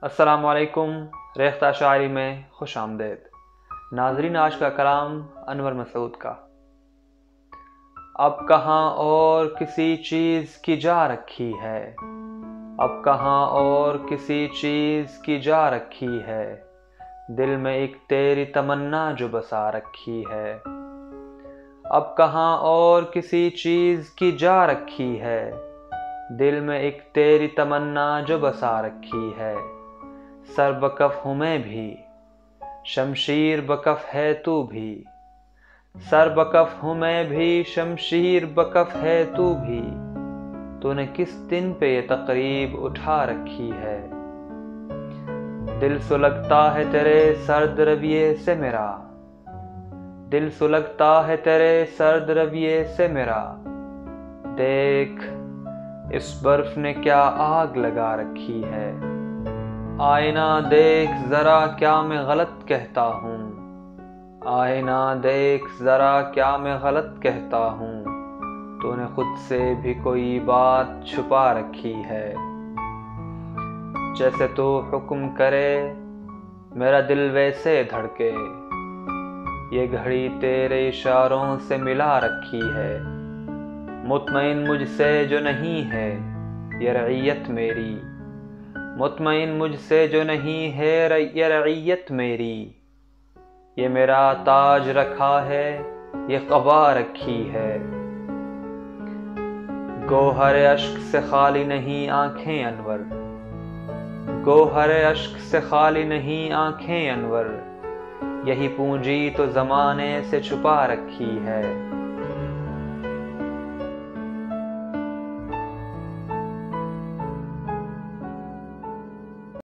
السلام علیکم، ریختہ شاعری میں خوش آمدید۔ ناظرین، آج کا کلام انور مسعود کا۔ اب کہاں اور کسی چیز کی جا رکھی ہے، اب کہاں اور کسی چیز کی جا رکھی ہے، دل میں ایک تیری تمنا جو بسا رکھی ہے۔ اب کہاں اور کسی چیز کی جا رکھی ہے، دل میں ایک تیری تمنا جو بسا رکھی ہے۔ سر بکف ہوں میں بھی، شمشیر بکف ہے تو بھی، سر بکف ہوں میں بھی، شمشیر بکف ہے تو بھی، تو نے کس دن پہ یہ تقریب اٹھا رکھی ہے۔ دل سلگتا ہے تیرے سرد رویے سے میرا، دل سلگتا ہے تیرے سرد رویے سے میرا، دیکھ اس برف نے کیا آگ لگا رکھی ہے۔ آئینہ دیکھ ذرا کیا میں غلط کہتا ہوں، آئینہ دیکھ ذرا کیا میں غلط کہتا ہوں، تو نے خود سے بھی کوئی بات چھپا رکھی ہے۔ جیسے تو حکم کرے میرا دل ویسے دھڑکے، یہ گھڑی تیرے اشاروں سے ملا رکھی ہے۔ مطمئن مجھ سے جو نہیں ہے یہ رعیت میری، مطمئن مجھ سے جو نہیں ہے یہ رعیت میری، یہ میرا تاج رکھا ہے یہ قبا رکھی ہے۔ گوہر اشک سے خالی نہیں آنکھیں انور، گوہر اشک سے خالی نہیں آنکھیں انور، یہی پونجی تو زمانے سے چھپا رکھی ہے۔